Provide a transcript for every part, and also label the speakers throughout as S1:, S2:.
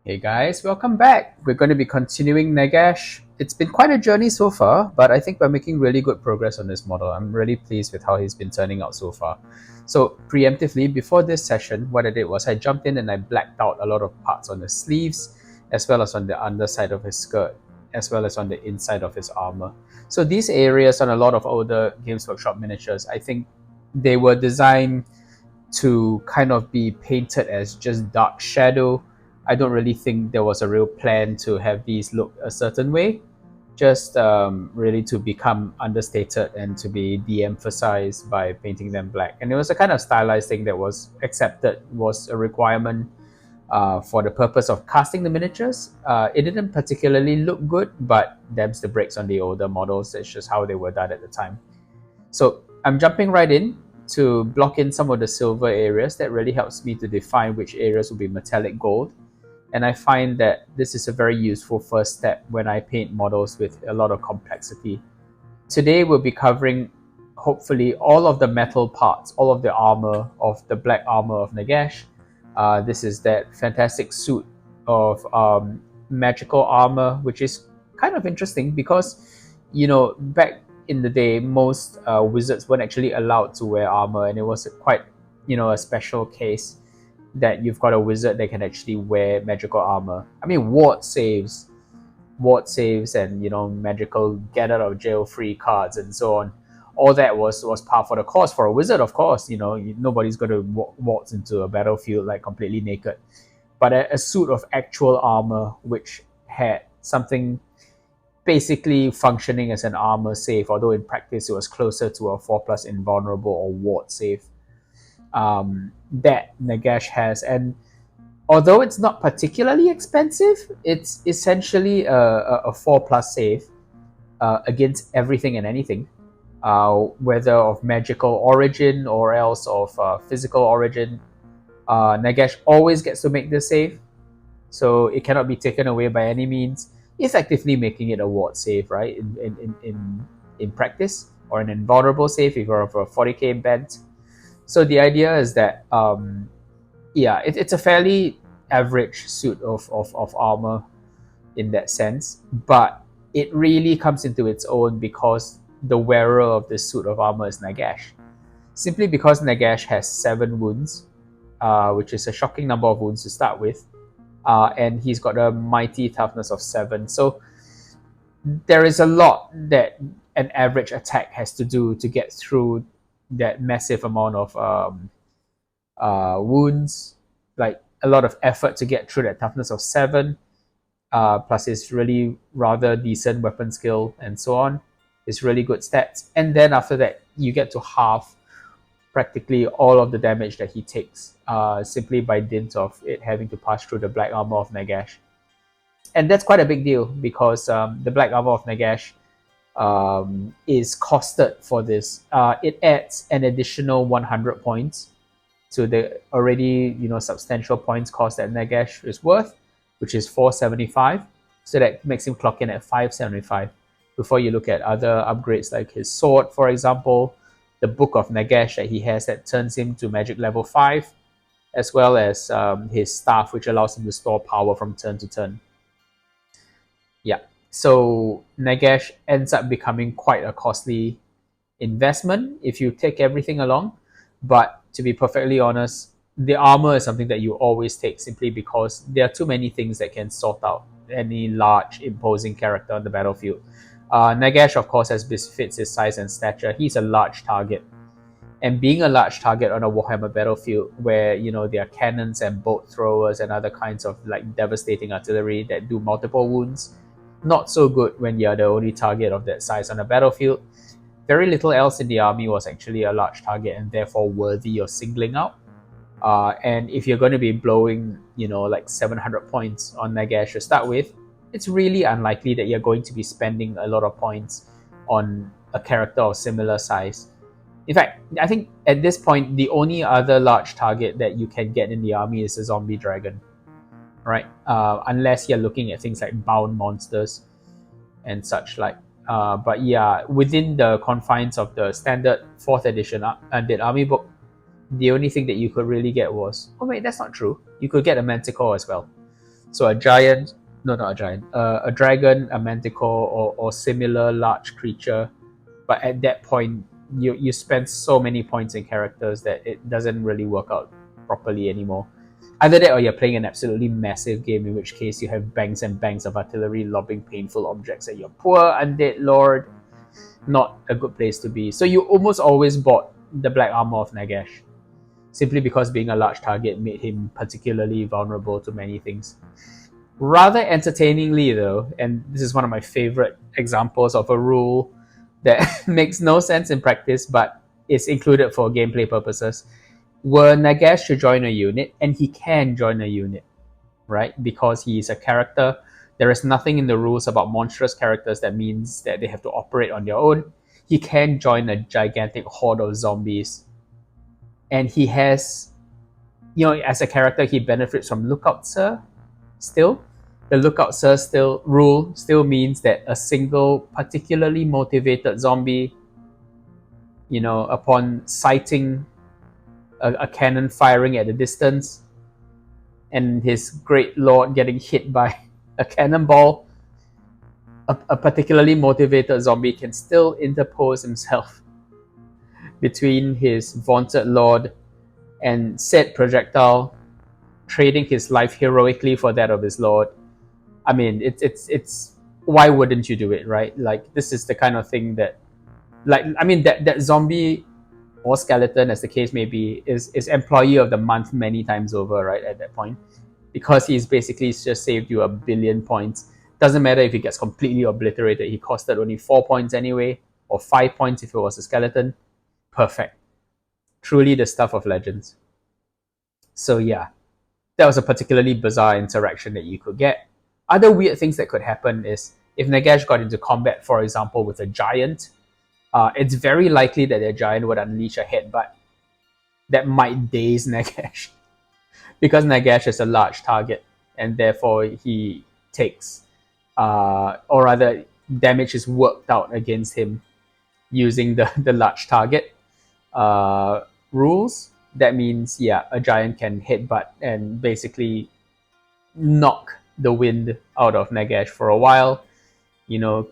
S1: Hey guys, welcome back. We're going to be continuing Nagash. It's been quite a journey so far, but I think we're making really good progress on this model. I'm really pleased with how he's been turning out so far. So, preemptively, before this session, what I did was I jumped in and I blacked out a lot of parts on the sleeves, as well as on the underside of his skirt, as well as on the inside of his armor. So, these areas on a lot of older Games Workshop miniatures, I think they were designed to kind of be painted as just dark shadow. I don't really think there was a real plan to have these look a certain way, just really to become understated and to be de-emphasized by painting them black. And it was a kind of stylized thing that was accepted, was a requirement for the purpose of casting the miniatures. It didn't particularly look good, but them's the breaks on the older models. It's just how they were done at the time. So I'm jumping right in to block in some of the silver areas. That really helps me to define which areas will be metallic gold. And I find that this is a very useful first step when I paint models with a lot of complexity. Today we'll be covering hopefully all of the metal parts, all of the armor of the black armor of Nagash. This is that fantastic suit of magical armor, which is kind of interesting because, back in the day, most wizards weren't actually allowed to wear armor, and it was quite, a special case that you've got a wizard that can actually wear magical armor. I mean, ward saves, and magical get out of jail free cards and so on. All that was par for the course for a wizard, of course. Nobody's going to waltz into a battlefield like completely naked. But a suit of actual armor, which had something basically functioning as an armor save, although in practice it was closer to a 4+ invulnerable or ward save, that Nagash has. And although it's not particularly expensive, it's essentially a 4+ save against everything and anything, whether of magical origin or else of physical origin. Nagash always gets to make this save, so it cannot be taken away by any means, effectively making it a ward save, right? In practice, or an invulnerable save if you're of a 40k bent. So the idea is that, it's a fairly average suit of armor in that sense, but it really comes into its own because the wearer of this suit of armor is Nagash. Simply because Nagash has 7 wounds, which is a shocking number of wounds to start with, and he's got a mighty toughness of 7. So there is a lot that an average attack has to do to get through that massive amount of wounds, like a lot of effort to get through that toughness of 7, plus his really rather decent weapon skill and so on. It's really good stats. And then after that, you get to halve practically all of the damage that he takes, simply by dint of it having to pass through the black armor of Nagash. And that's quite a big deal because the black armor of Nagash is costed for this. It adds an additional 100 points to the already substantial points cost that Nagash is worth, which is 475. So that makes him clock in at 575. Before you look at other upgrades like his sword, for example, the Book of Nagash that he has that turns him to magic level 5, as well as his staff, which allows him to store power from turn to turn. Yeah, so Nagash ends up becoming quite a costly investment if you take everything along. But to be perfectly honest, the armor is something that you always take simply because there are too many things that can sort out any large, imposing character on the battlefield. Nagash, of course, as befits his size and stature, he's a large target. And being a large target on a Warhammer battlefield where, there are cannons and bolt throwers and other kinds of like devastating artillery that do multiple wounds, not so good when you're the only target of that size on a battlefield. Very little else in the army was actually a large target and therefore worthy of singling out. And if you're going to be blowing, like 700 points on Nagash to start with, it's really unlikely that you're going to be spending a lot of points on a character of similar size. In fact, I think at this point, the only other large target that you can get in the army is a zombie dragon, right? Unless you're looking at things like bound monsters and such like. But yeah, within the confines of the standard 4th edition Undead Army book, the only thing that you could really get was... Oh wait, that's not true. You could get a Manticore as well. So a giant, no, not a giant, a dragon, a manticore, or similar large creature. But at that point, you spend so many points in characters that it doesn't really work out properly anymore. Either that or you're playing an absolutely massive game, in which case you have banks and banks of artillery lobbing painful objects at your poor undead lord. Not a good place to be. So you almost always bought the black armor of Nagash, simply because being a large target made him particularly vulnerable to many things. Rather entertainingly, though, and this is one of my favorite examples of a rule that makes no sense in practice but is included for gameplay purposes. Were Nagash to join a unit, and he can join a unit, right? Because he is a character. There is nothing in the rules about monstrous characters that means that they have to operate on their own. He can join a gigantic horde of zombies. And he has, as a character, he benefits from Lookout Sir still. The Lookout Sir rule still means that a single particularly motivated zombie, upon sighting a cannon firing at a distance and his great lord getting hit by a cannonball, a particularly motivated zombie can still interpose himself between his vaunted lord and said projectile, trading his life heroically for that of his lord. I mean, it's why wouldn't you do it, right? Like, this is the kind of thing that, that zombie or skeleton, as the case may be, is employee of the month many times over, right? At that point, because he's basically just saved you 1 billion points. Doesn't matter if he gets completely obliterated. He costed only 4 points anyway, or 5 points if it was a skeleton. Perfect. Truly the stuff of legends. So yeah, that was a particularly bizarre interaction that you could get. Other weird things that could happen is if Nagash got into combat, for example, with a giant, it's very likely that the giant would unleash a headbutt that might daze Nagash. Because Nagash is a large target, and therefore he takes, or rather, damage is worked out against him using the large target rules. That means, yeah, a giant can headbutt and basically knock the wind out of Nagash for a while.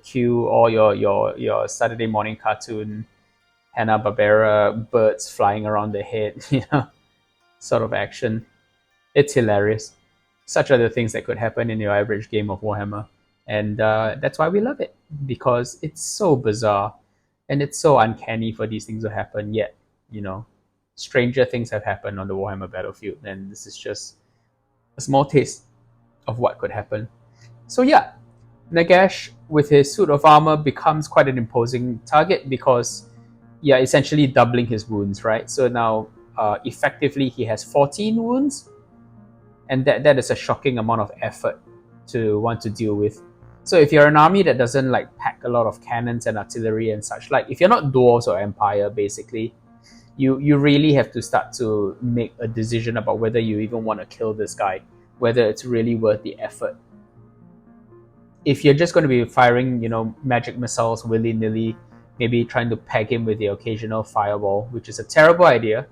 S1: Cue all your Saturday morning cartoon Hanna-Barbera birds flying around the head, sort of action. It's hilarious. Such are the things that could happen in your average game of Warhammer. And that's why we love it, because it's so bizarre and it's so uncanny for these things to happen. Yet, stranger things have happened on the Warhammer battlefield, and this is just a small taste of what could happen. So yeah, Nagash with his suit of armor becomes quite an imposing target because, yeah, essentially doubling his wounds, right? So now, effectively, he has 14 wounds, and that is a shocking amount of effort to want to deal with. So if you're an army that doesn't pack a lot of cannons and artillery and such, if you're not dwarves or empire, basically, you really have to start to make a decision about whether you even want to kill this guy, whether it's really worth the effort. If you're just going to be firing, magic missiles willy-nilly, maybe trying to peg him with the occasional fireball, which is a terrible idea,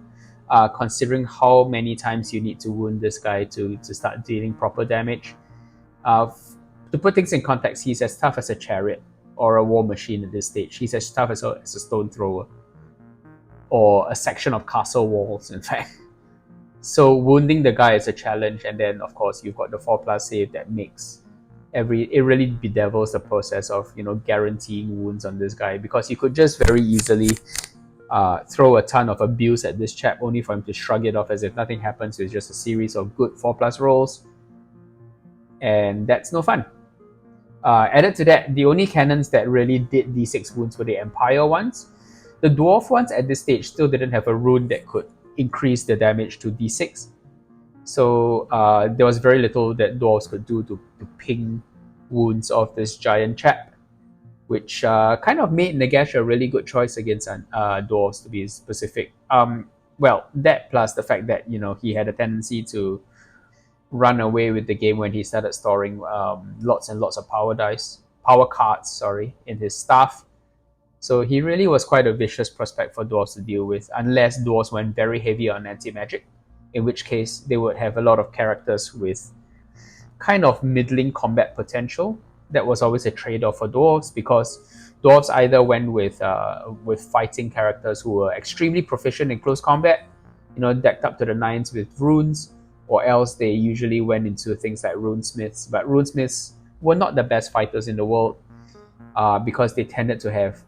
S1: considering how many times you need to wound this guy to start dealing proper damage. To put things in context, he's as tough as a chariot or a war machine at this stage. He's as tough as a stone thrower or a section of castle walls, in fact. So wounding the guy is a challenge, and then of course you've got the 4+ save that makes it really bedevils the process of guaranteeing wounds on this guy, because you could just very easily throw a ton of abuse at this chap only for him to shrug it off as if nothing happens. It's just a series of good 4+ rolls, and that's no fun. Added to that, the only cannons that really did d6 wounds were the Empire ones. The Dwarf ones at this stage still didn't have a rune that could increase the damage to d6. So there was very little that Dwarves could do to ping wounds of this giant chap, which kind of made Nagash a really good choice against Dwarves, to be specific. Well, that plus the fact that he had a tendency to run away with the game when he started storing lots and lots of power cards, in his staff. So he really was quite a vicious prospect for Dwarves to deal with, unless Dwarves went very heavy on anti-magic, in which case they would have a lot of characters with kind of middling combat potential. That was always a trade-off for dwarves, because dwarves either went with fighting characters who were extremely proficient in close combat, decked up to the nines with runes, or else they usually went into things like runesmiths. But runesmiths were not the best fighters in the world, because they tended to have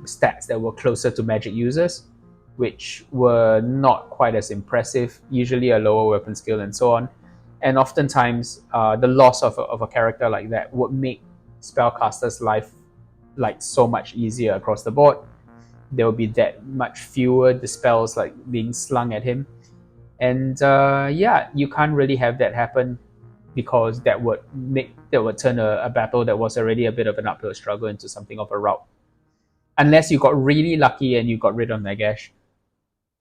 S1: stats that were closer to magic users, which were not quite as impressive, usually a lower weapon skill and so on. And oftentimes, the loss of a character like that would make spellcasters' life like so much easier across the board. There will be that much fewer dispels like being slung at him. And yeah, you can't really have that happen, because that would turn a battle that was already a bit of an uphill struggle into something of a rout. Unless you got really lucky and you got rid of Nagash.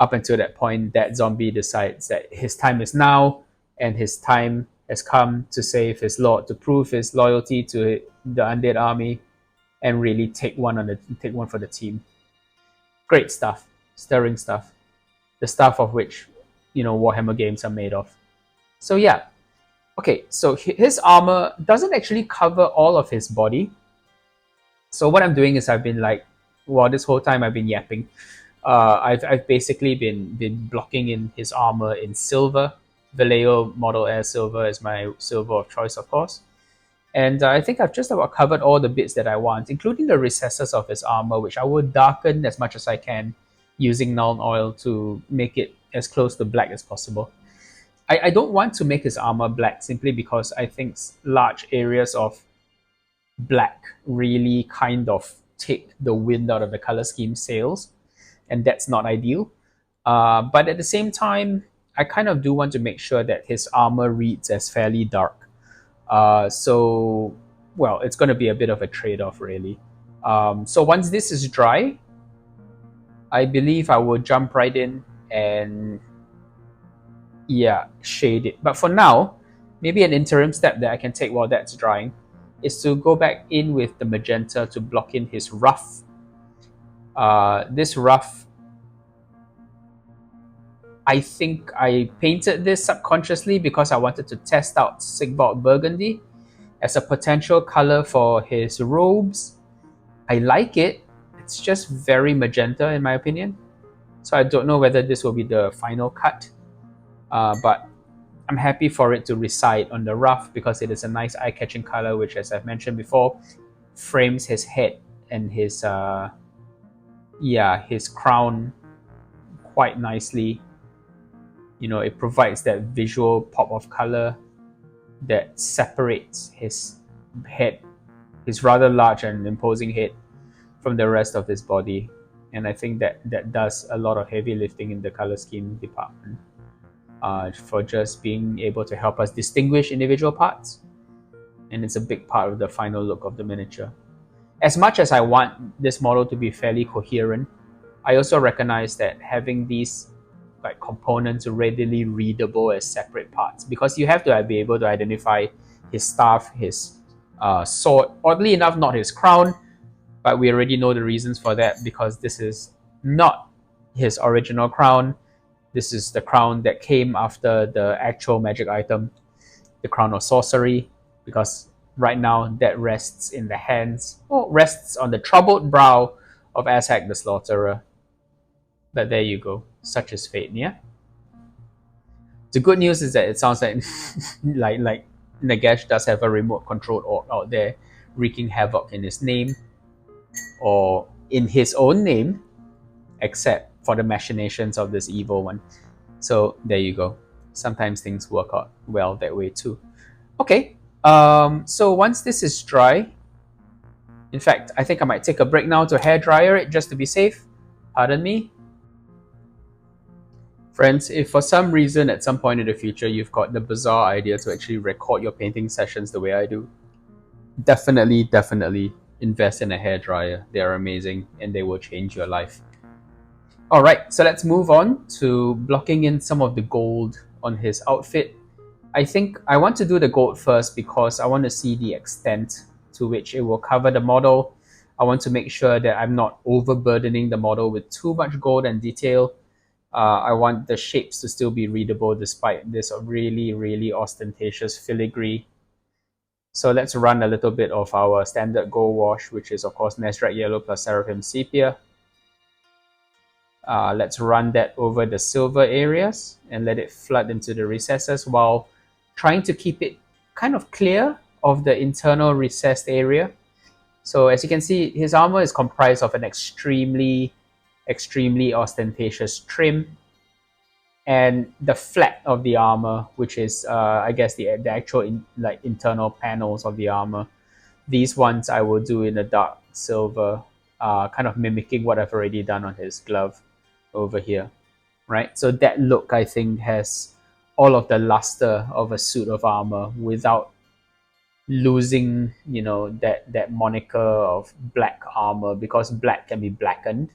S1: Up until that point, that zombie decides that his time is now, and his time has come to save his lord, to prove his loyalty to the undead army, and really take one for the team. Great stuff, stirring stuff, the stuff of which Warhammer games are made of. So yeah, okay. So his armor doesn't actually cover all of his body. So what I'm doing is I've been this whole time I've been yapping. I've basically been blocking in his armor in silver. Vallejo Model Air Silver is my silver of choice, of course. And I think I've just about covered all the bits that I want, including the recesses of his armor, which I will darken as much as I can using Nuln Oil to make it as close to black as possible. I don't want to make his armor black simply because I think large areas of black really kind of take the wind out of the color scheme sails, and that's not ideal. But at the same time, I kind of do want to make sure that his armor reads as fairly dark. So, well, it's going to be a bit of a trade-off, really. So once this is dry, I believe I will jump right in and, yeah, shade it. But for now, maybe an interim step that I can take while that's drying is to go back in with the magenta to block in his ruff. This ruff, I think I painted this subconsciously because I wanted to test out Sigvald Burgundy as a potential color for his robes. I like it. It's just very magenta in my opinion. So I don't know whether this will be the final cut. But I'm happy for it to reside on the ruff because it is a nice eye-catching color, which, as I've mentioned before, frames his head and his crown quite nicely. It provides that visual pop of color that separates his head, his rather large and imposing head, from the rest of his body. And I think that does a lot of heavy lifting in the color scheme department, for just being able to help us distinguish individual parts. And it's a big part of the final look of the miniature. As much as I want this model to be fairly coherent, I also recognize that having these components readily readable as separate parts, because you have to be able to identify his staff, his sword. Oddly enough, not his crown, but we already know the reasons for that, because this is not his original crown. This is the crown that came after the actual magic item, the Crown of Sorcery, because right now that rests in the hands, rests on the troubled brow of Ashak the Slaughterer. But there you go. Such is fate, yeah? The good news is that it sounds like like Nagash does have a remote controlled orc out there wreaking havoc in his name, or in his own name, except for the machinations of this evil one. So there you go. Sometimes things work out well that way too. Okay, so once this is dry, in fact, I think I might take a break now to hair dryer it just to be safe. Pardon me. Friends, if for some reason at some point in the future you've got the bizarre idea to actually record your painting sessions the way I do, definitely invest in a hairdryer. They are amazing and they will change your life. Alright, so let's move on to blocking in some of the gold on his outfit. I think I want to do the gold first because I want to see the extent to which it will cover the model. I want to make sure that I'm not overburdening the model with too much gold and detail. I want the shapes to still be readable despite this really ostentatious filigree So let's run a little bit of our standard gold wash, which is of course Nazdreg yellow plus Seraphim Sepia. Let's run that over the silver areas and let it flood into the recesses while trying to keep it kind of clear of the internal recessed area. So as you can see, his armor is comprised of an extremely ostentatious trim, and the flat of the armor, which is I guess the actual internal panels of the armor. These ones I will do in a dark silver, kind of mimicking what I've already done on his glove over here, right? So that look, I think, has all of the luster of a suit of armor without losing, that moniker of black armor, because black can be blackened,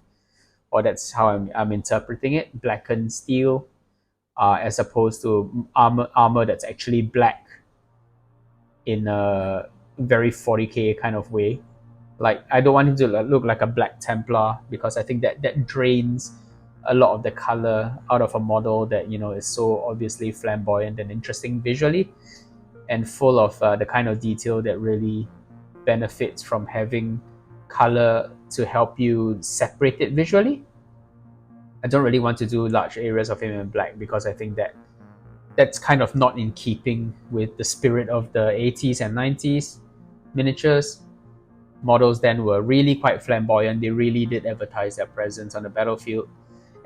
S1: or that's how I'm interpreting it, blackened steel, as opposed to armor that's actually black in a very 40k kind of way. Like, I don't want him to look like a Black Templar, because I think that drains a lot of the color out of a model that is so obviously flamboyant and interesting visually, and full of the kind of detail that really benefits from having color to help you separate it visually. I don't really want to do large areas of him in black, because I think that's kind of not in keeping with the spirit of the 80s and 90s miniatures. Models then were really quite flamboyant. They really did advertise their presence on the battlefield.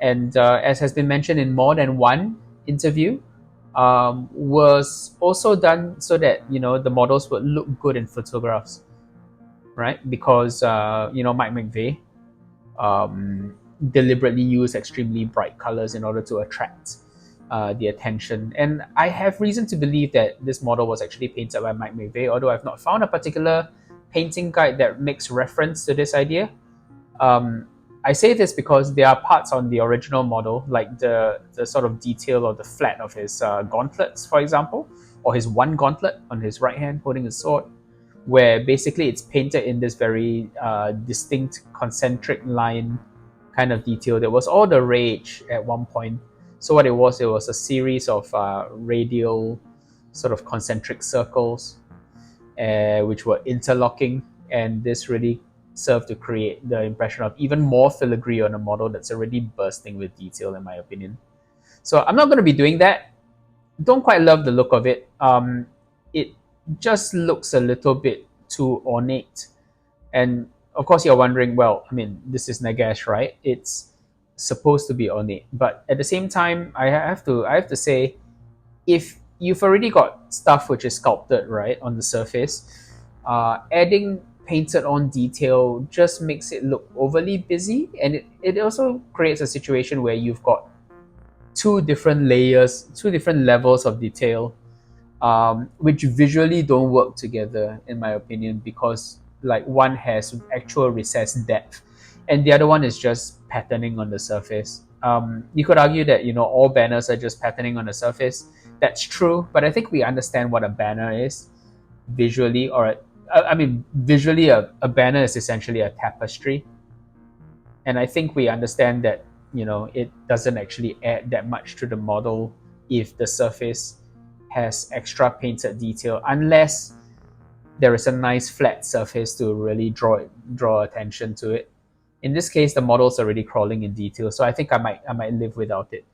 S1: And as has been mentioned in more than one interview, was also done so that the models would look good in photographs, right? Because Mike McVeigh deliberately used extremely bright colors in order to attract the attention. And I have reason to believe that this model was actually painted by Mike McVeigh, although I've not found a particular painting guide that makes reference to this idea. I say this because there are parts on the original model, like the sort of detail or the flat of his gauntlets, for example, or his one gauntlet on his right hand holding his sword, where basically it's painted in this very distinct concentric line kind of detail that was all the rage at one point. So what it was a series of radial sort of concentric circles, which were interlocking, and this really served to create the impression of even more filigree on a model that's already bursting with detail, in my opinion. So I'm not going to be doing that. Don't quite love the look of it. It just looks a little bit too ornate. And of course you're wondering, well, I mean, this is Nagash, right? It's supposed to be ornate. But at the same time, I have to say, if you've already got stuff which is sculpted, right, on the surface, adding painted on detail just makes it look overly busy, and it also creates a situation where you've got two different layers, two different levels of detail, which visually don't work together, in my opinion, because like one has actual recessed depth and the other one is just patterning on the surface. You could argue that all banners are just patterning on the surface. That's true, but I think we understand what a banner is visually, or visually a banner is essentially a tapestry, and I think we understand that it doesn't actually add that much to the model if the surface has extra painted detail, unless there is a nice flat surface to really draw attention to it. In this case, the model's already crawling in detail, so I think I might live without it.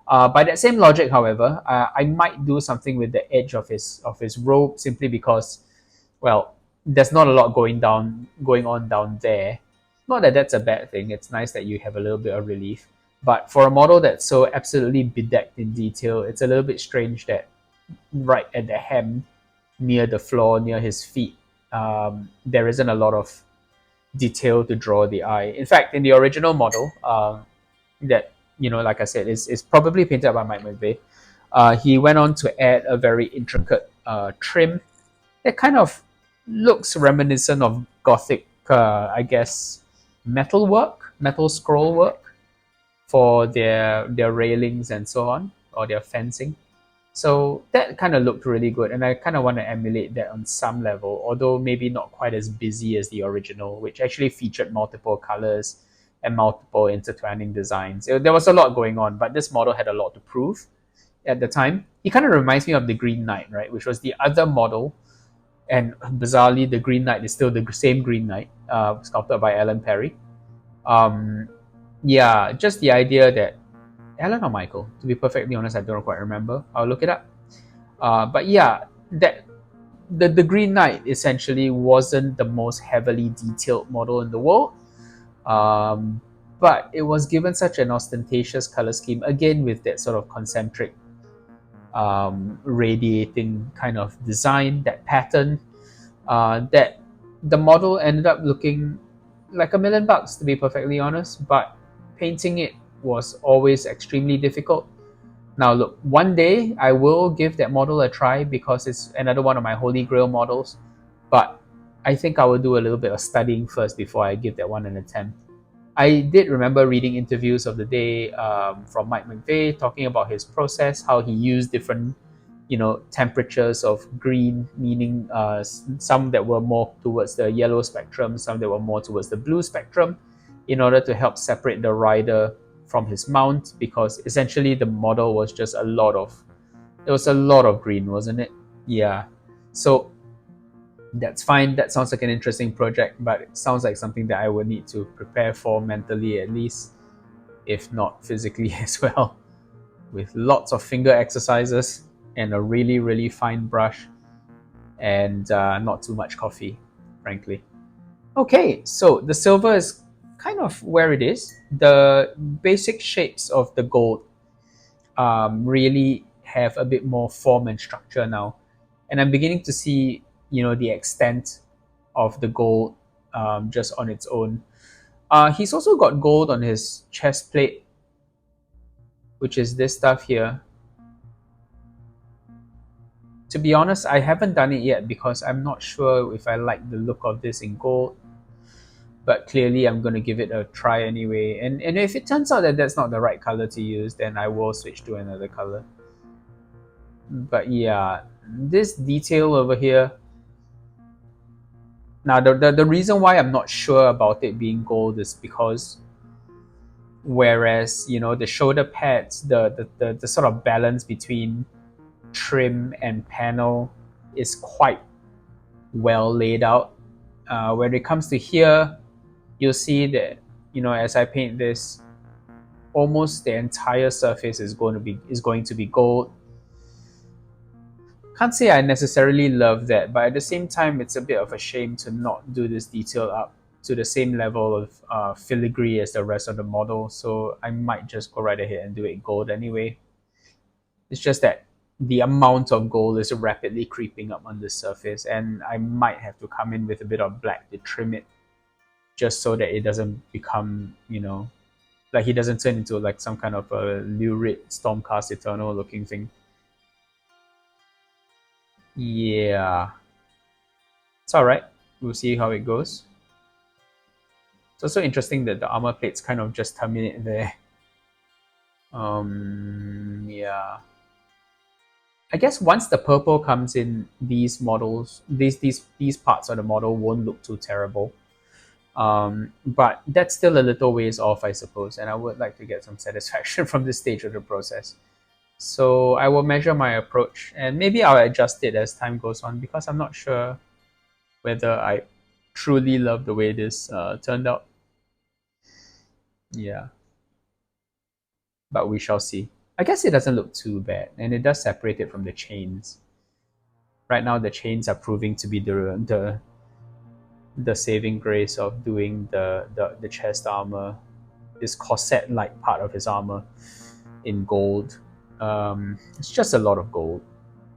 S1: By that same logic, however, I might do something with the edge of his robe, simply because, well, there's not a lot going on down there. Not that that's a bad thing. It's nice that you have a little bit of relief. But for a model that's so absolutely bedecked in detail, it's a little bit strange that right at the hem, near the floor, near his feet, there isn't a lot of detail to draw the eye. In fact, in the original model, that like I said, is probably painted by Mike McVeigh, he went on to add a very intricate trim that kind of looks reminiscent of Gothic, I guess, metal scroll work for their railings and so on, or their fencing. So that kind of looked really good, and I kind of want to emulate that on some level, although maybe not quite as busy as the original, which actually featured multiple colors and multiple intertwining designs. There was a lot going on, but this model had a lot to prove at the time. He kind of reminds me of the Green Knight, right, which was the other model And bizarrely, the Green Knight is still the same Green Knight, sculpted by Alan Perry. Yeah, just the idea that Alan or Michael, to be perfectly honest, I don't quite remember. I'll look it up. But yeah, that the Green Knight essentially wasn't the most heavily detailed model in the world, um, but it was given such an ostentatious color scheme, again with that sort of concentric radiating kind of design, that pattern, that the model ended up looking like $1,000,000, to be perfectly honest, but painting it was always extremely difficult. Now, look, one day I will give that model a try because it's another one of my holy grail models, but I think I will do a little bit of studying first before I give that one an attempt. I did remember reading interviews of the day from Mike McVeigh talking about his process, how he used different, temperatures of green, meaning some that were more towards the yellow spectrum, some that were more towards the blue spectrum, in order to help separate the rider from his mount, because essentially the model was just there was a lot of green, wasn't it? Yeah. So that's fine. That sounds like an interesting project, but it sounds like something that I would need to prepare for mentally at least, if not physically as well, with lots of finger exercises and a really, really fine brush and not too much coffee, frankly. Okay, so the silver is kind of where it is. The basic shapes of the gold really have a bit more form and structure now, and I'm beginning to see the extent of the gold just on its own. He's also got gold on his chest plate, which is this stuff here. To be honest, I haven't done it yet because I'm not sure if I like the look of this in gold. But clearly, I'm going to give it a try anyway. And if it turns out that that's not the right color to use, then I will switch to another color. But yeah, this detail over here. Now, the reason why I'm not sure about it being gold is because whereas the shoulder pads, the sort of balance between trim and panel is quite well laid out. When it comes to here, you'll see that as I paint this, almost the entire surface is going to be gold. Can't say I necessarily love that, but at the same time, it's a bit of a shame to not do this detail up to the same level of filigree as the rest of the model. So I might just go right ahead and do it gold anyway. It's just that the amount of gold is rapidly creeping up on the surface, and I might have to come in with a bit of black to trim it, just so that it doesn't become, like he doesn't turn into like some kind of a lurid Stormcast Eternal looking thing. Yeah, it's all right. We'll see how it goes. It's also interesting that the armor plates kind of just terminate there. Yeah. I guess once the purple comes in, these models, these parts of the model won't look too terrible. But that's still a little ways off, I suppose, and I would like to get some satisfaction from this stage of the process. So I will measure my approach, and maybe I'll adjust it as time goes on, because I'm not sure whether I truly love the way this turned out. Yeah, but we shall see. I guess it doesn't look too bad, and it does separate it from the chains. Right now, the chains are proving to be the saving grace of doing the chest armor, this corset-like part of his armor in gold. It's just a lot of gold,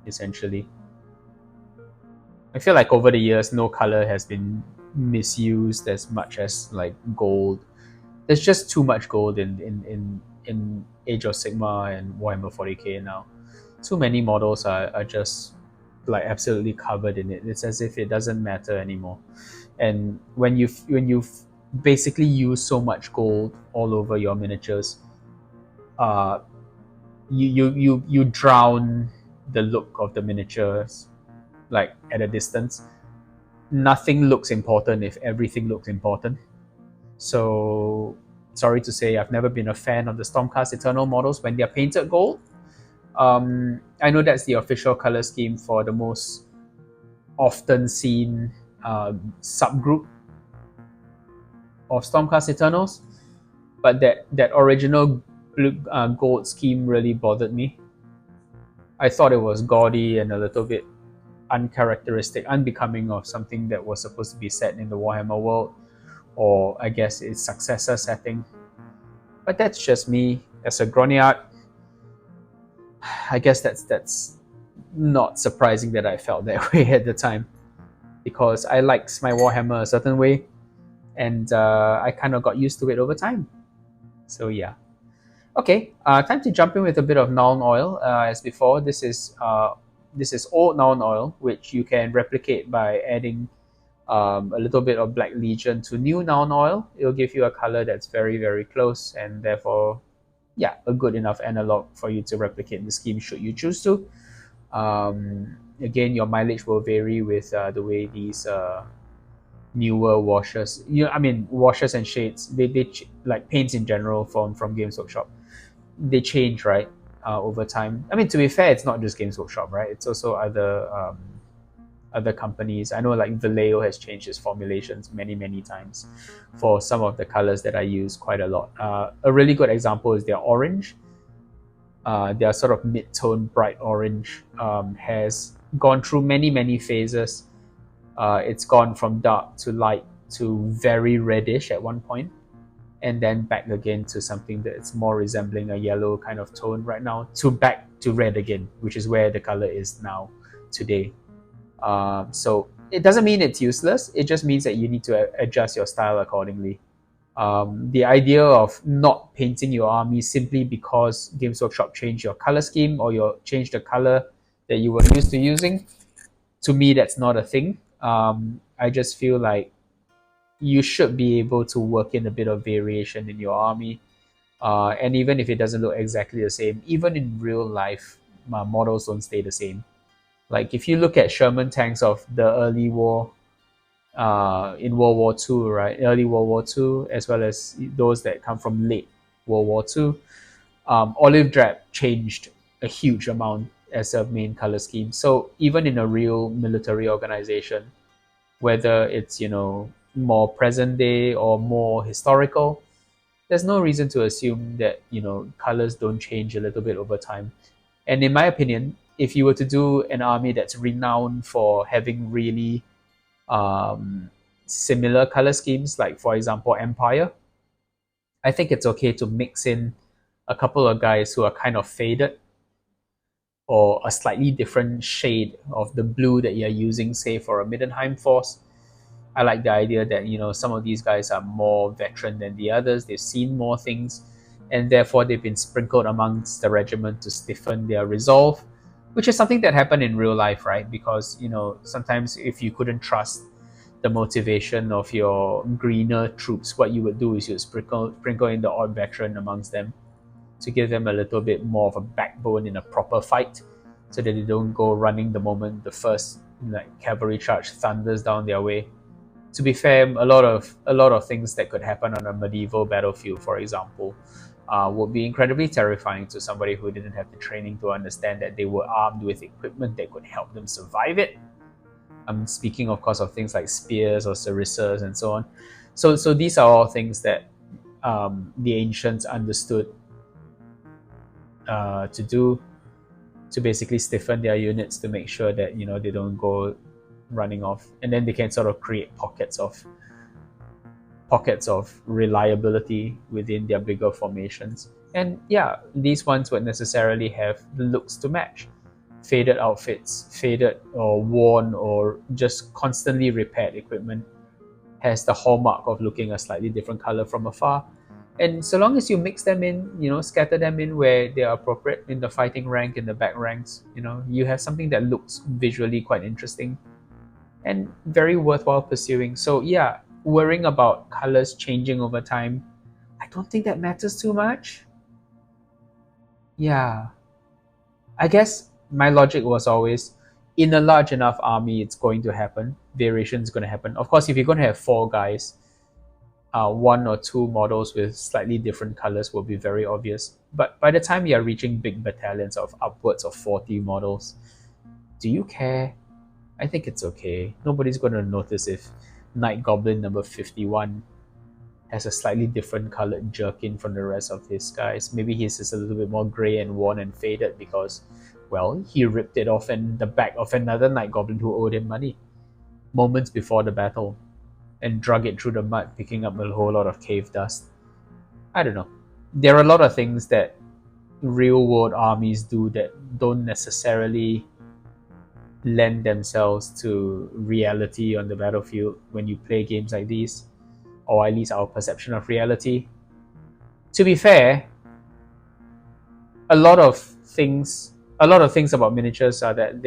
S1: essentially. I feel like over the years, no color has been misused as much as like gold. There's just too much gold in Age of Sigma and Warhammer 40k now. Too many models are just like absolutely covered in it. It's as if it doesn't matter anymore. And when you've basically used so much gold all over your miniatures, you drown the look of the miniatures like at a distance. Nothing looks important if everything looks important. So sorry to say, I've never been a fan of the Stormcast Eternal models when they're painted gold. I know that's the official color scheme for the most often seen subgroup of Stormcast Eternals, but that original blue, gold scheme really bothered me. I thought it was gaudy and a little bit uncharacteristic, unbecoming of something that was supposed to be set in the Warhammer world, or I guess its successor setting. But that's just me as a Groniard. I guess that's not surprising that I felt that way at the time, because I liked my Warhammer a certain way, and I kind of got used to it over time. So yeah. Okay, time to jump in with a bit of Nuln Oil. As before, this is old Nuln Oil, which you can replicate by adding a little bit of Black Legion to new Nuln Oil. It'll give you a color that's very, very close, and therefore, yeah, a good enough analog for you to replicate the scheme should you choose to. Again, your mileage will vary with the way these newer washers, washers and shades, they like paints in general from Games Workshop, they change, right, over time. I mean, to be fair, it's not just Games Workshop, right? It's also other companies. I know like Vallejo has changed its formulations many times for some of the colors that I use quite a lot. A really good example is their orange. Their sort of mid-tone bright orange has gone through many phases. It's gone from dark to light to very reddish at one point, and then back again to something that's more resembling a yellow kind of tone right now, to back to red again, which is where the color is now today. So it doesn't mean it's useless. It just means that you need to adjust your style accordingly. The idea of not painting your army simply because Games Workshop changed your color scheme or you changed the color that you were used to using, to me, that's not a thing. I just feel like you should be able to work in a bit of variation in your army. And even if it doesn't look exactly the same, even in real life, models don't stay the same. Like if you look at Sherman tanks of the early war, in World War II, right, early World War II, as well as those that come from late World War II, olive drab changed a huge amount as a main color scheme. So even in a real military organization, whether it's more present day or more historical, there's no reason to assume that colors don't change a little bit over time. And in my opinion, if you were to do an army that's renowned for having really similar color schemes, like for example Empire, I think it's okay to mix in a couple of guys who are kind of faded or a slightly different shade of the blue that you're using, say for a Middenheim force. I like the idea that some of these guys are more veteran than the others. They've seen more things, and therefore they've been sprinkled amongst the regiment to stiffen their resolve, which is something that happened in real life, right? Because sometimes if you couldn't trust the motivation of your greener troops, what you would do is you'd sprinkle in the odd veteran amongst them to give them a little bit more of a backbone in a proper fight, so that they don't go running the moment the first cavalry charge thunders down their way. To be fair, a lot of things that could happen on a medieval battlefield, for example, would be incredibly terrifying to somebody who didn't have the training to understand that they were armed with equipment that could help them survive it. I'm speaking, of course, of things like spears or sarissas and so on. So these are all things that the ancients understood to do, to basically stiffen their units to make sure that they don't go running off, and then they can sort of create pockets of reliability within their bigger formations. And yeah, these ones would necessarily have the looks to match. Faded outfits, faded or worn or just constantly repaired equipment has the hallmark of looking a slightly different color from afar. And so long as you mix them in, scatter them in where they are appropriate in the fighting rank, in the back ranks, you have something that looks visually quite interesting and very worthwhile pursuing. So yeah, worrying about colors changing over time, I don't think that matters too much. Yeah, I guess my logic was always, in a large enough army, it's going to happen. Variation is going to happen. Of course, if you're going to have 4 guys, 1 or 2 models with slightly different colors will be very obvious. But by the time you're reaching big battalions of upwards of 40 models, do you care? I think it's okay. Nobody's going to notice if Night Goblin number 51 has a slightly different colored jerkin from the rest of his guys. Maybe his is a little bit more grey and worn and faded because, well, he ripped it off in the back of another Night Goblin who owed him money moments before the battle and drug it through the mud, picking up a whole lot of cave dust. I don't know. There are a lot of things that real world armies do that don't necessarily lend themselves to reality on the battlefield when you play games like these, or at least our perception of reality. To be fair, a lot of things about miniatures are that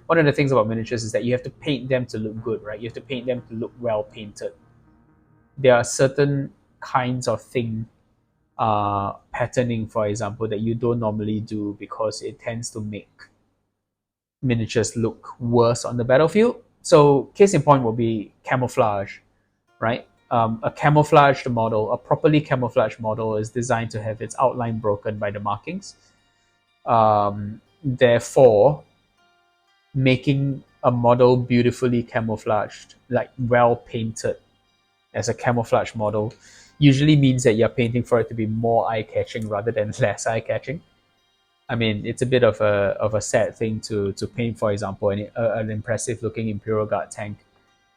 S1: one of the things about miniatures is that you have to paint them to look good, right? You have to paint them to look well painted. There are certain kinds of thing, patterning, for example, that you don't normally do because it tends to make miniatures look worse on the battlefield. So, case in point will be camouflage, right? A camouflaged model, a properly camouflaged model, is designed to have its outline broken by the markings. Therefore, making a model beautifully camouflaged, like well painted as a camouflage model, usually means that you're painting for it to be more eye-catching rather than less eye-catching. I mean, it's a bit of a sad thing to paint, for example, an impressive looking Imperial Guard tank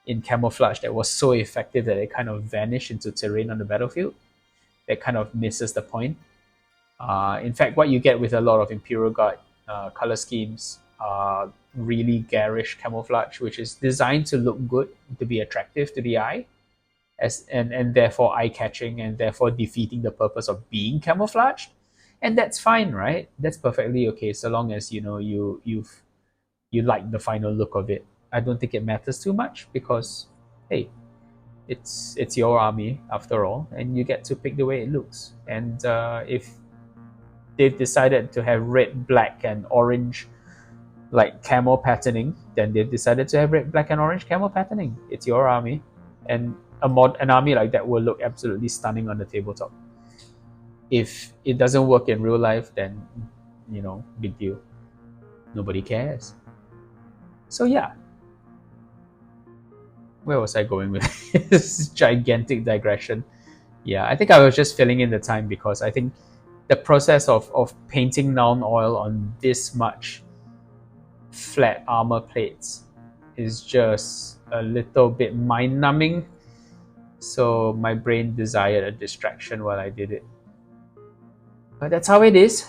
S1: in camouflage that was so effective that it kind of vanished into terrain on the battlefield. That kind of misses the point. In fact, what you get with a lot of Imperial Guard color schemes are really garish camouflage, which is designed to look good, to be attractive to the eye, and therefore eye-catching, and therefore defeating the purpose of being camouflaged. And that's fine, right? That's perfectly okay, so long as you like the final look of it. I don't think it matters too much because, hey, it's your army after all, and you get to pick the way it looks. And if they've decided to have red, black, and orange like camo patterning, then they've decided to have red, black, and orange camo patterning. It's your army, and an army like that will look absolutely stunning on the tabletop. If it doesn't work in real life, then big deal. Nobody cares. So yeah, where was I going with this gigantic digression? Yeah, I think I was just filling in the time because I think the process of painting Nuln Oil on this much flat armor plates is just a little bit mind numbing. So my brain desired a distraction while I did it. But that's how it is.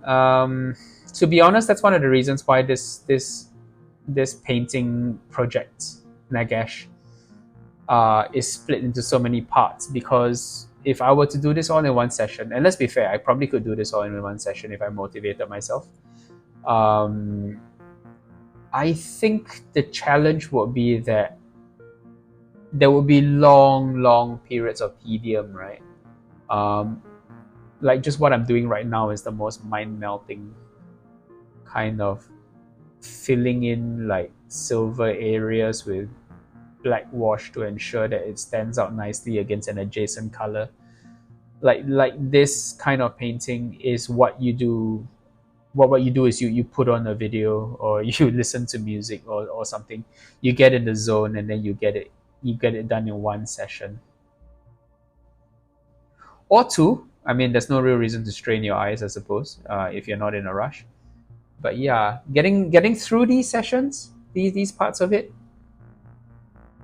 S1: To be honest, that's one of the reasons why this painting project, Nagash, is split into so many parts, because if I were to do this all in one session, and let's be fair, I probably could do this all in one session if I motivated myself. I think the challenge would be that there would be long periods of tedium, right? Like just what I'm doing right now is the most mind-melting kind of filling in like silver areas with black wash to ensure that it stands out nicely against an adjacent color. Like this kind of painting is what you do. What you do is you put on a video or you listen to music or something. You get in the zone and then you get it done in one session or two. I mean, there's no real reason to strain your eyes, I suppose, if you're not in a rush. But yeah, getting through these sessions, these parts of it,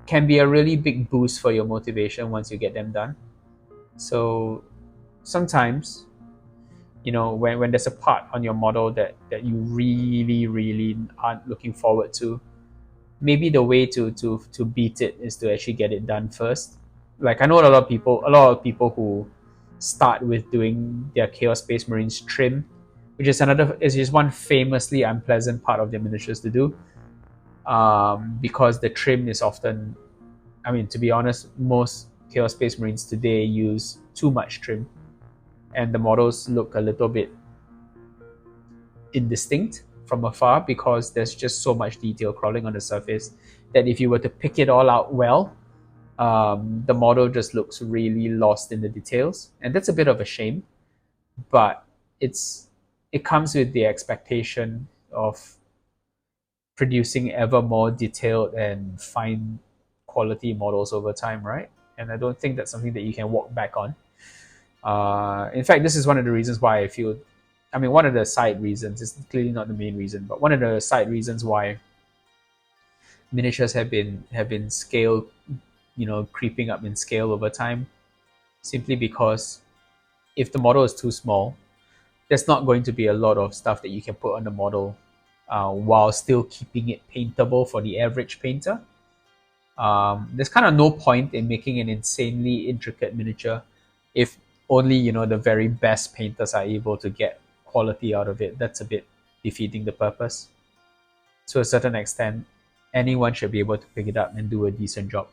S1: can be a really big boost for your motivation once you get them done. So sometimes, when there's a part on your model that you really aren't looking forward to, maybe the way to beat it is to actually get it done first. Like I know a lot of people who start with doing their Chaos Space Marines trim, which is just one famously unpleasant part of their miniatures to do. Because the trim is often, I mean, to be honest, most Chaos Space Marines today use too much trim, and the models look a little bit indistinct from afar because there's just so much detail crawling on the surface that if you were to pick it all out well, the model just looks really lost in the details, and that's a bit of a shame. But it comes with the expectation of producing ever more detailed and fine quality models over time, right? And I don't think that's something that you can walk back on. In fact, this is one of the reasons why I feel, I mean, one of the side reasons, it's clearly not the main reason, but one of the side reasons why miniatures have been scale, creeping up in scale over time, simply because if the model is too small, there's not going to be a lot of stuff that you can put on the model while still keeping it paintable for the average painter. There's kind of no point in making an insanely intricate miniature if only the very best painters are able to get quality out of it. That's a bit defeating the purpose. To a certain extent, anyone should be able to pick it up and do a decent job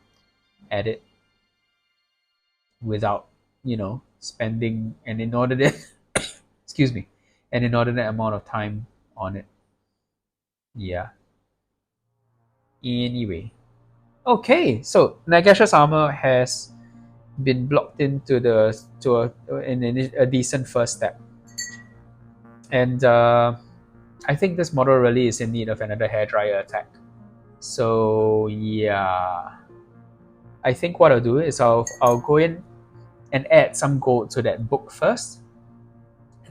S1: at it without spending an inordinate excuse me an inordinate amount of time on it. Yeah. Anyway, okay, so Nagash's armor has been blocked into a decent first step, and I think this model really is in need of another hairdryer attack. So yeah, I think what I'll do is I'll go in and add some gold to that book first.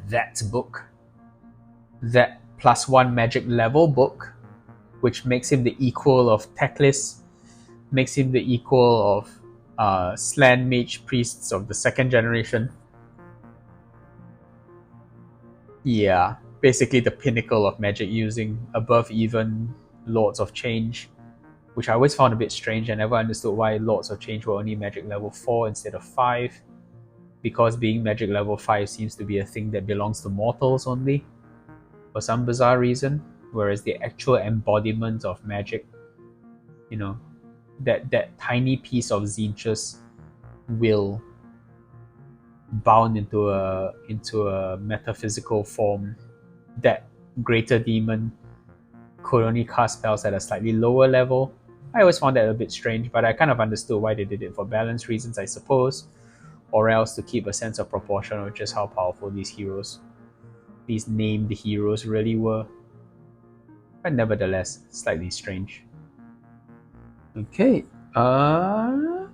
S1: That book, that +1 magic level book, which makes him the equal of Teclis, makes him the equal of Slan Mage Priests of the second generation. Yeah, basically the pinnacle of magic using, above even Lords of Change, which I always found a bit strange. I never understood why Lords of Change were only magic level 4 instead of 5, because being magic level 5 seems to be a thing that belongs to mortals only, for some bizarre reason, whereas the actual embodiment of magic, that tiny piece of Zinch's will bound into a metaphysical form, that greater demon could only cast spells at a slightly lower level. I always found that a bit strange, but I kind of understood why they did it, for balance reasons, I suppose, or else to keep a sense of proportion of just how powerful these named heroes really were. But nevertheless, slightly strange. Okay,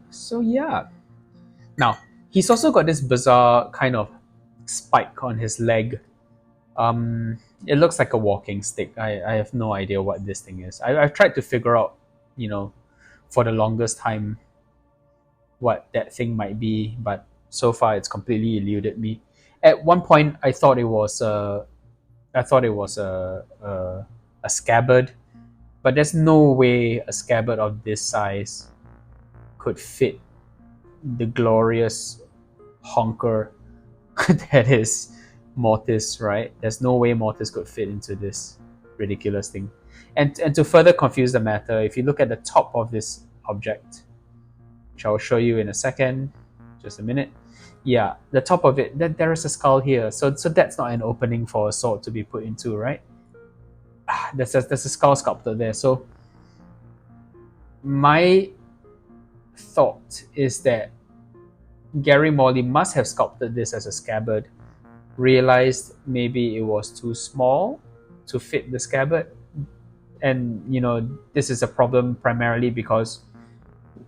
S1: so yeah. Now, he's also got this bizarre kind of spike on his leg. It looks like a walking stick. I have no idea what this thing is. I've tried to figure out, for the longest time, what that thing might be, but so far it's completely eluded me. At one point, I thought it was a scabbard, but there's no way a scabbard of this size could fit the glorious honker that is Mortis, right? There's no way Mortis could fit into this ridiculous thing. And to further confuse the matter, if you look at the top of this object, which I will show you in a second, just a minute. Yeah, the top of it, there is a skull here. So that's not an opening for a sword to be put into, right? There's a skull sculpted there. So my thought is that Gary Morley must have sculpted this as a scabbard, realized maybe it was too small to fit the scabbard, and this is a problem primarily because,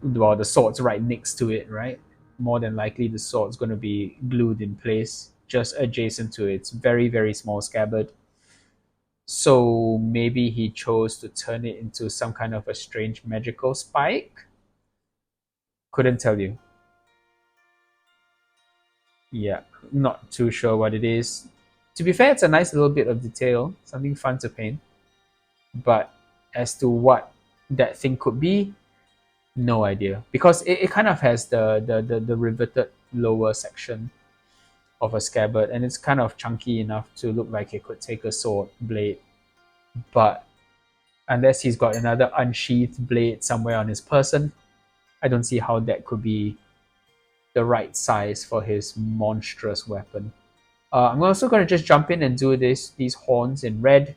S1: well, the sword's right next to it, right? More than likely the sword's going to be glued in place just adjacent to its very, very small scabbard. So maybe he chose to turn it into some kind of a strange magical spike. Couldn't tell you. Yeah, not too sure what it is. To be fair, it's a nice little bit of detail, something fun to paint. But as to what that thing could be, no idea. Because it kind of has the riveted lower section of a scabbard, and it's kind of chunky enough to look like it could take a sword blade. But unless he's got another unsheathed blade somewhere on his person, I don't see how that could be the right size for his monstrous weapon. I'm also going to just jump in and do these horns in red,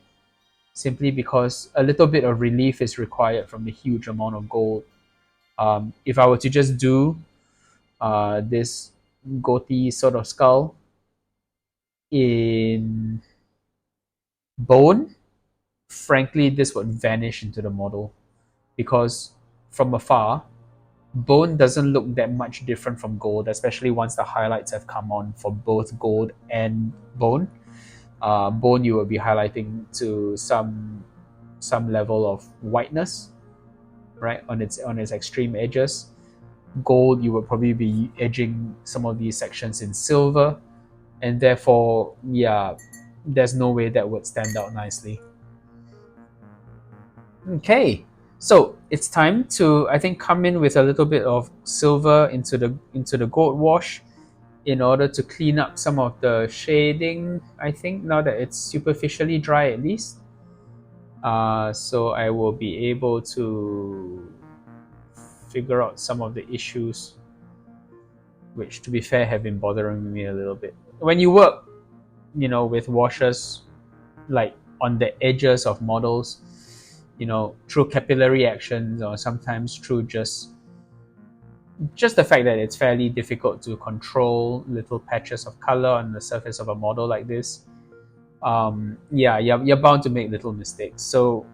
S1: simply because a little bit of relief is required from the huge amount of gold. If I were to just do this goatee sort of skull in bone, frankly, this would vanish into the model because from afar, bone doesn't look that much different from gold, especially once the highlights have come on for both gold and bone. Bone you will be highlighting to some level of whiteness, right, on its extreme edges. Gold you will probably be edging some of these sections in silver, and therefore, yeah, there's no way that would stand out nicely. Okay, so it's time to, I think, come in with a little bit of silver into the gold wash in order to clean up some of the shading, I think, now that it's superficially dry at least. So I will be able to figure out some of the issues, which, to be fair, have been bothering me a little bit. When you work, with washes, like on the edges of models, through capillary actions or sometimes through just the fact that it's fairly difficult to control little patches of color on the surface of a model like this, yeah, you're bound to make little mistakes. So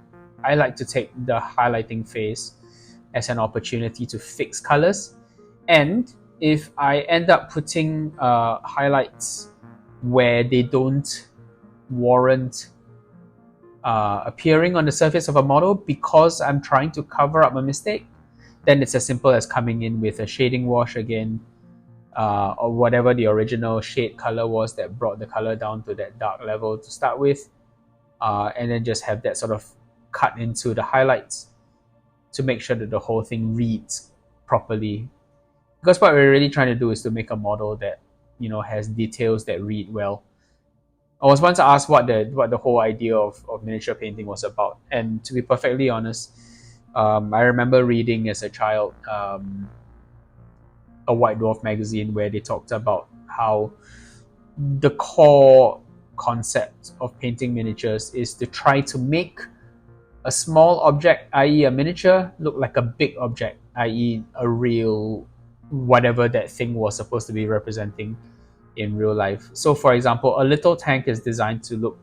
S1: I like to take the highlighting phase as an opportunity to fix colors. And if I end up putting highlights where they don't warrant appearing on the surface of a model because I'm trying to cover up a mistake, then it's as simple as coming in with a shading wash again, or whatever the original shade color was that brought the color down to that dark level to start with, and then just have that sort of cut into the highlights to make sure that the whole thing reads properly. Because what we're really trying to do is to make a model that has details that read well. I was once asked what the whole idea of miniature painting was about, and to be perfectly honest, I remember reading as a child a White Dwarf magazine where they talked about how the core concept of painting miniatures is to try to make a small object, i.e. a miniature, look like a big object, i.e. a real whatever that thing was supposed to be representing in real life. So for example, a little tank is designed to look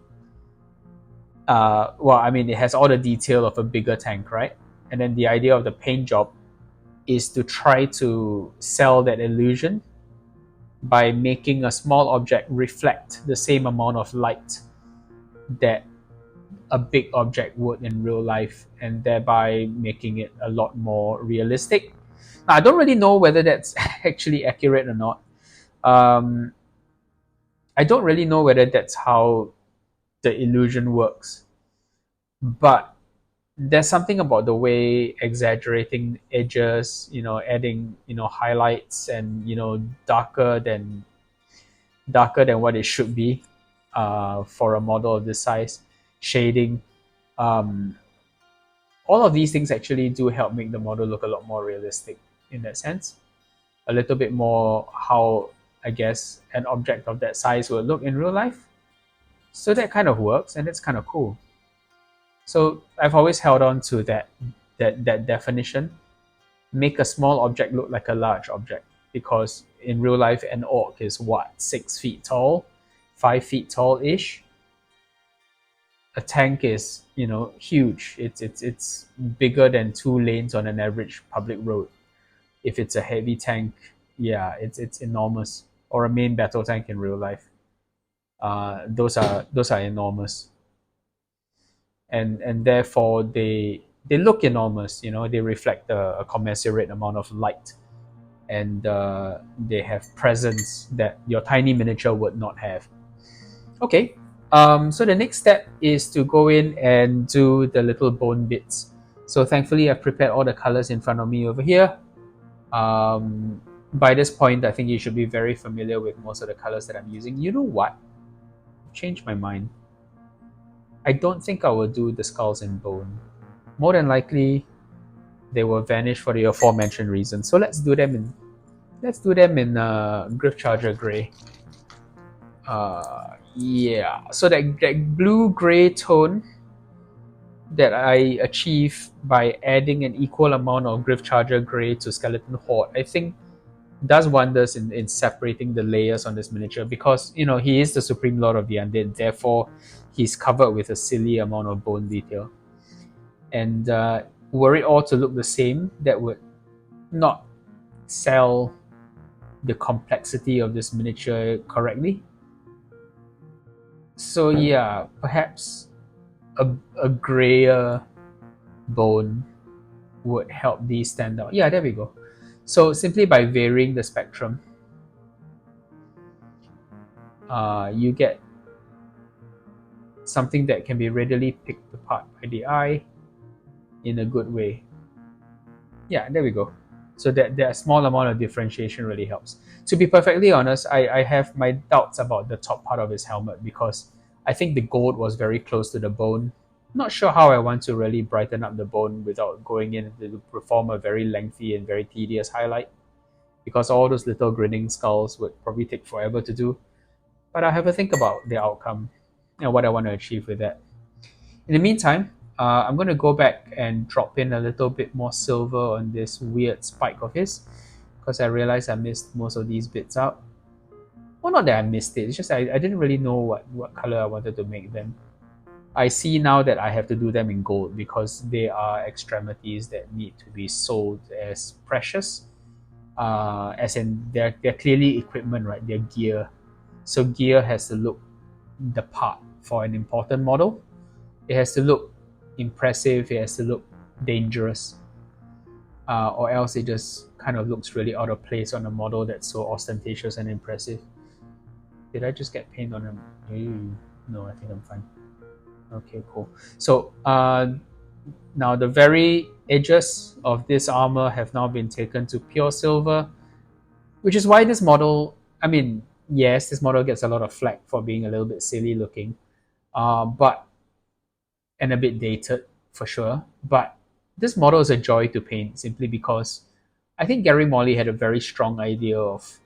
S1: it has all the detail of a bigger tank, right? And then the idea of the paint job is to try to sell that illusion by making a small object reflect the same amount of light that a big object would in real life, and thereby making it a lot more realistic. Now, I don't really know whether that's actually accurate or not. I don't really know whether that's how the illusion works, but there's something about the way exaggerating edges, adding, highlights and, darker than what it should be, for a model of this size, shading, um, all of these things actually do help make the model look a lot more realistic in that sense. A little bit more how, I guess, an object of that size would look in real life. So that kind of works, and it's kind of cool. So I've always held on to that definition. Make a small object look like a large object, because in real life an orc is what, 6 feet tall, 5 feet tall ish. A tank is huge. It's bigger than 2 lanes on an average public road. If it's a heavy tank, yeah, it's enormous. Or a main battle tank in real life. Those are enormous, and therefore they look enormous. They reflect a commensurate amount of light, and they have presence that your tiny miniature would not have. Okay, so the next step is to go in and do the little bone bits. So thankfully I've prepared all the colors in front of me over here. By this point, I think you should be very familiar with most of the colors that I'm using. You know what? I've changed my mind. I don't think I will do the skulls in bone. More than likely, they will vanish for the aforementioned reasons. So let's do them in Gryphcharger Grey. Yeah. So that blue-gray tone that I achieve by adding an equal amount of Gryphcharger Grey to Skeleton Horde, I think does wonders in separating the layers on this miniature, because he is the supreme lord of the undead. Therefore, he's covered with a silly amount of bone detail. And were it all to look the same, that would not sell the complexity of this miniature correctly. So yeah, perhaps a grayer bone would help these stand out. Yeah, there we go. So simply by varying the spectrum, you get something that can be readily picked apart by the eye in a good way. Yeah, there we go. So that small amount of differentiation really helps. To be perfectly honest, I have my doubts about the top part of his helmet, because I think the gold was very close to the bone. Not sure how I want to really brighten up the bone without going in to perform a very lengthy and very tedious highlight, because all those little grinning skulls would probably take forever to do. But I have to think about the outcome and what I want to achieve with that. In the meantime, I'm going to go back and drop in a little bit more silver on this weird spike of his, because I realized I missed most of these bits out. Well, not that I missed it, it's just I didn't really know what color I wanted to make them. I see now that I have to do them in gold, because they are extremities that need to be sold as precious. As in, they're clearly equipment, right? They're gear. So gear has to look the part for an important model. It has to look impressive, it has to look dangerous, or else it just kind of looks really out of place on a model that's so ostentatious and impressive. Did I just get paint on him? No, I think I'm fine. Okay, cool. So now the very edges of this armor have now been taken to pure silver, which is why this model, I mean, yes, this model gets a lot of flack for being a little bit silly looking, but and a bit dated for sure. But this model is a joy to paint, simply because I think Gary Morley had a very strong idea of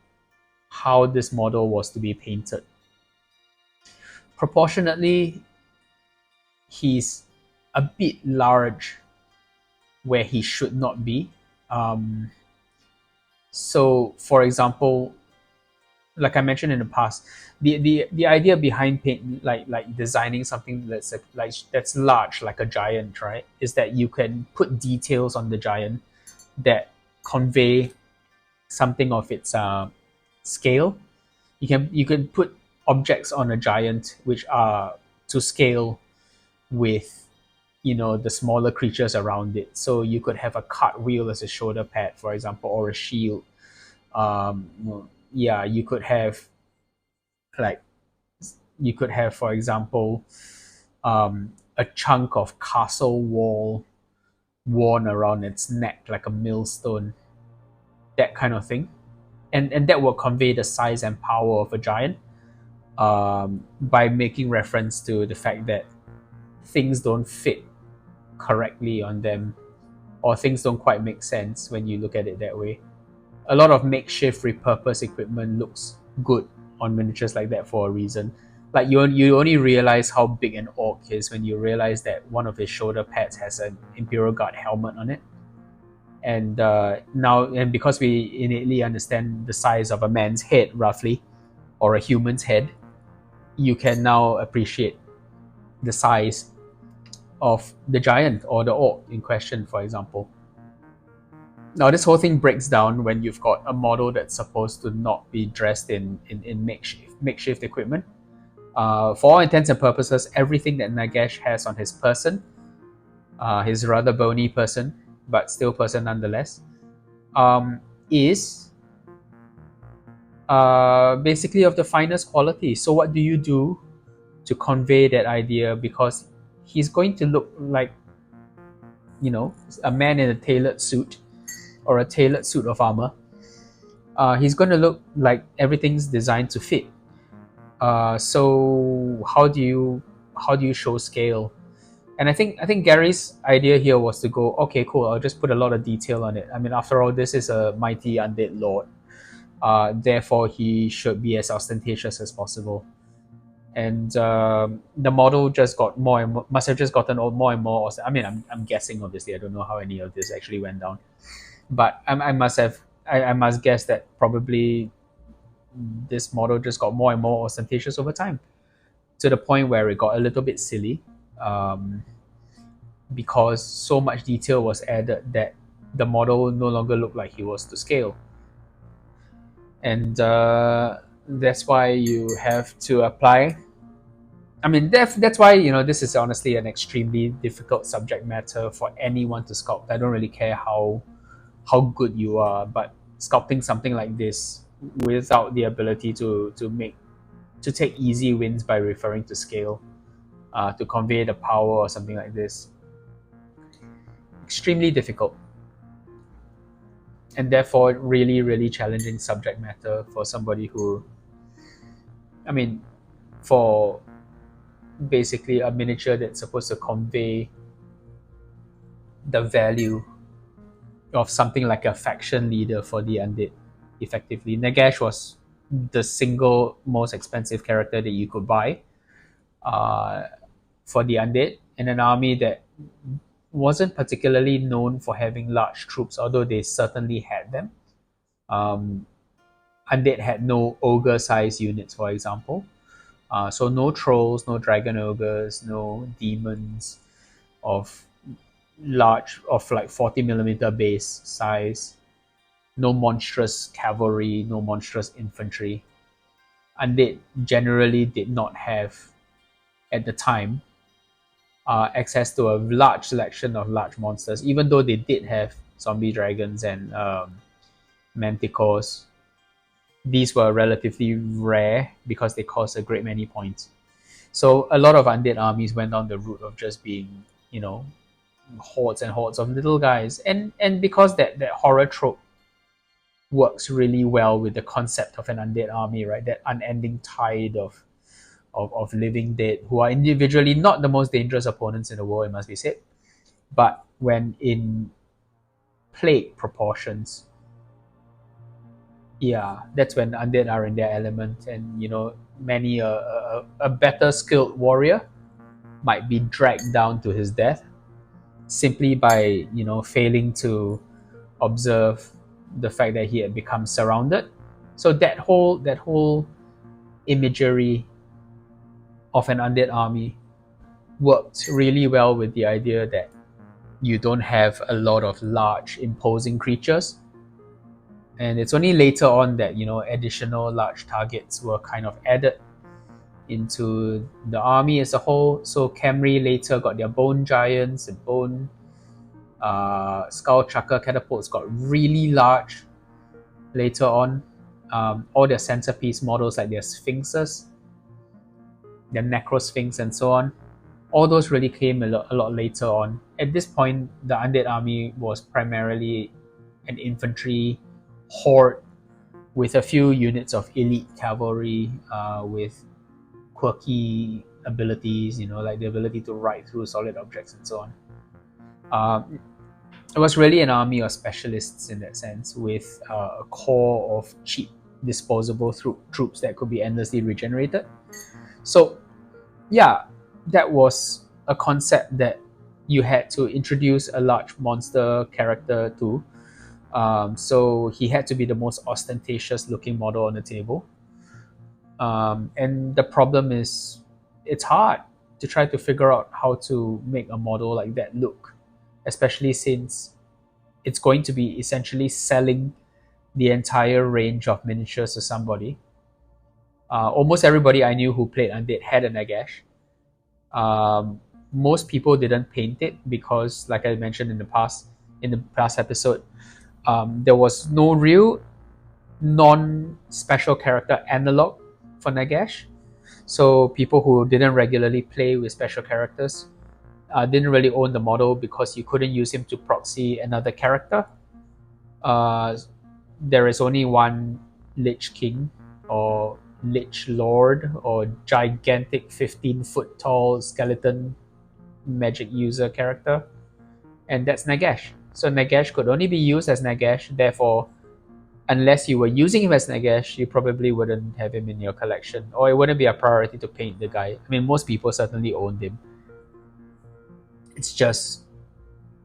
S1: how this model was to be painted. Proportionately, he's a bit large where he should not be. So, for example, like I mentioned in the past, the idea behind paint, like designing something that's large, like a giant, right, is that you can put details on the giant that convey something of its scale. You can put objects on a giant which are to scale with the smaller creatures around it. So you could have a cartwheel as a shoulder pad, for example, or a shield. Yeah, you could have like for example, a chunk of castle wall worn around its neck like a millstone, that kind of thing. And that will convey the size and power of a giant, by making reference to the fact that things don't fit correctly on them, or things don't quite make sense when you look at it that way. A lot of makeshift repurposed equipment looks good on miniatures like that for a reason. Like you only realize how big an orc is when you realize that one of his shoulder pads has an Imperial Guard helmet on it. And now because we innately understand the size of a man's head roughly, or a human's head, you can now appreciate the size of the giant or the orc in question, for example. Now, this whole thing breaks down when you've got a model that's supposed to not be dressed in makeshift equipment. For all intents and purposes, everything that Nagash has on his person, his rather bony person, but still person nonetheless, is basically of the finest quality. So what do you do to convey that idea? Because he's going to look like, a man in a tailored suit, or a tailored suit of armor. He's going to look like everything's designed to fit. So how do you show scale? And I think Gary's idea here was to go, okay, cool, I'll just put a lot of detail on it. I mean, after all, this is a mighty undead lord. Therefore, he should be as ostentatious as possible. And the model just got more and more, must have just gotten more and more. I mean, I'm guessing, obviously, I don't know how any of this actually went down, but I must have I must guess that probably this model just got more and more ostentatious over time, to the point where it got a little bit silly, um, because so much detail was added that the model no longer looked like he was to scale. And that's why you have to apply. I mean, that's why, this is honestly an extremely difficult subject matter for anyone to sculpt. I don't really care how good you are, but sculpting something like this without the ability to take easy wins by referring to scale, to convey the power or something like this, extremely difficult, and therefore really really challenging subject matter for somebody who, I mean, for basically a miniature that's supposed to convey the value of something like a faction leader for the undead. Effectively, Nagash was the single most expensive character that you could buy, uh, for the undead, in an army that wasn't particularly known for having large troops, although they certainly had them. Um, undead had no ogre-sized units, for example. So no trolls, no dragon ogres, no demons of like 40 millimeter base size, no monstrous cavalry, no monstrous infantry. Undead generally did not have, at the time, access to a large selection of large monsters, even though they did have zombie dragons and manticores. These were relatively rare because they cost a great many points. So a lot of undead armies went down the route of just being, hordes and hordes of little guys, and because that horror trope works really well with the concept of an undead army, right? That unending tide of living dead who are individually not the most dangerous opponents in the world, it must be said, but when in plague proportions, yeah, that's when undead are in their element, and many a better skilled warrior might be dragged down to his death simply by failing to observe the fact that he had become surrounded. So that whole imagery of an undead army worked really well with the idea that you don't have a lot of large imposing creatures, and it's only later on that additional large targets were kind of added into the army as a whole. So Camry later got their bone giants and bone skull chucker catapults got really large later on. All their centerpiece models, like their sphinxes, their necrosphinx and so on, all those really came a lot later on. At this point, the undead army was primarily an infantry horde with a few units of elite cavalry, with quirky abilities, like the ability to ride through solid objects and so on. It was really an army of specialists in that sense, with a core of cheap, disposable troops that could be endlessly regenerated. So, yeah, that was a concept that you had to introduce a large monster character to. So he had to be the most ostentatious looking model on the table. And the problem is, it's hard to try to figure out how to make a model like that look, especially since it's going to be essentially selling the entire range of miniatures to somebody. Almost everybody I knew who played Undead had a Nagash. Most people didn't paint it because, like I mentioned in the past episode, there was no real non-special character analog for Nagash. So people who didn't regularly play with special characters didn't really own the model because you couldn't use him to proxy another character. There is only one Lich King or Lich Lord or gigantic 15-foot tall skeleton magic user character, and that's Nagash. So Nagash could only be used as Nagash, therefore, unless you were using him as Nagash, you probably wouldn't have him in your collection, or it wouldn't be a priority to paint the guy. I mean, most people certainly owned him. It's just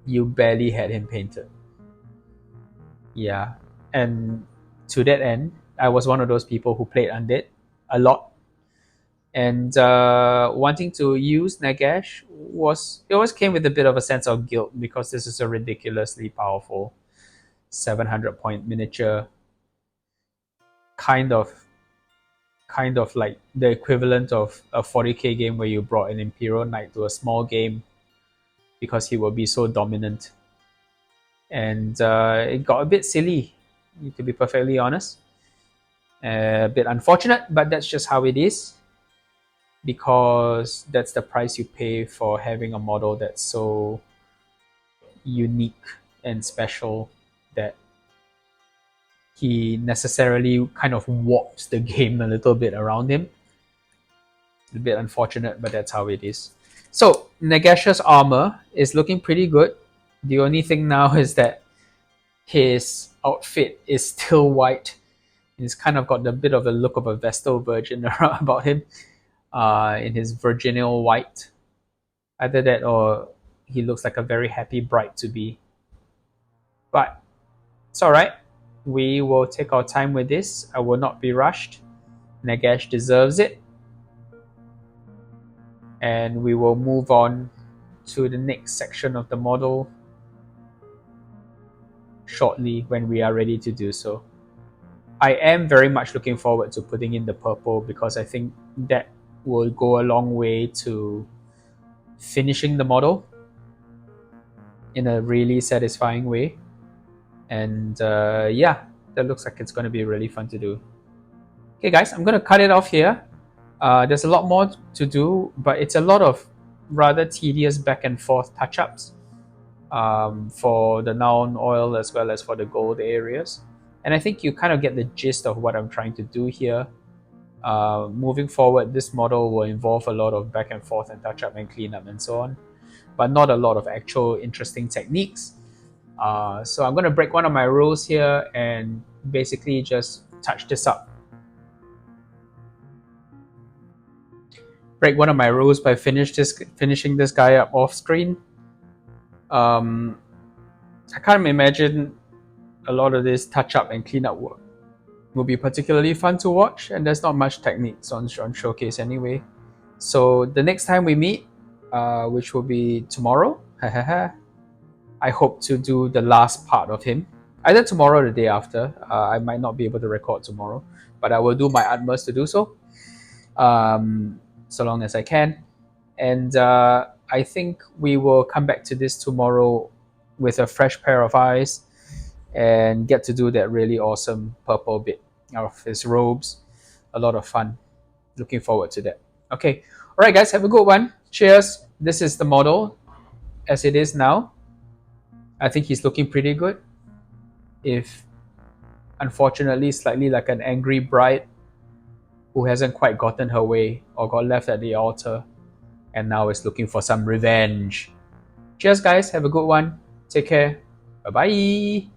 S1: you barely had him painted. Yeah. And to that end, I was one of those people who played Undead a lot. And wanting to use Nagash it always came with a bit of a sense of guilt, because this is a ridiculously powerful 700 point miniature, kind of like the equivalent of a 40k game where you brought an Imperial Knight to a small game because he will be so dominant. And it got a bit silly, to be perfectly honest. A bit unfortunate, but that's just how it is, because that's the price you pay for having a model that's so unique and special, that he necessarily kind of warps the game a little bit around him. A bit unfortunate, but that's how it is. So Nagash's armor is looking pretty good. The only thing now is that his outfit is still white. He's kind of got a bit of a look of a Vestal Virgin about him, in his virginal white. Either that, or he looks like a very happy bride to be. But it's alright. We will take our time with this. I will not be rushed. Nagash deserves it. And we will move on to the next section of the model shortly when we are ready to do so. I am very much looking forward to putting in the purple, because I think that will go a long way to finishing the model in a really satisfying way. And yeah, that looks like it's going to be really fun to do. Okay guys, I'm going to cut it off here. There's a lot more to do, but it's a lot of rather tedious back and forth touch-ups for the noun oil as well as for the gold areas. And I think you kind of get the gist of what I'm trying to do here. Moving forward, this model will involve a lot of back and forth and touch-up and cleanup and so on, but not a lot of actual interesting techniques. So I'm going to break one of my rules here and basically just touch this up. Break one of my rules by finishing this guy up off screen. I can't imagine a lot of this touch up and clean up work will be particularly fun to watch, and there's not much techniques on Showcase anyway. So the next time we meet, which will be tomorrow, I hope to do the last part of him. Either tomorrow or the day after. I might not be able to record tomorrow, but I will do my utmost to do so. So long as I can. And I think we will come back to this tomorrow with a fresh pair of eyes and get to do that really awesome purple bit of his robes. A lot of fun. Looking forward to that. Okay. All right, guys. Have a good one. Cheers. This is the model as it is now. I think he's looking pretty good. If unfortunately slightly like an angry bride who hasn't quite gotten her way or got left at the altar and now is looking for some revenge. Cheers guys, have a good one. Take care. Bye bye.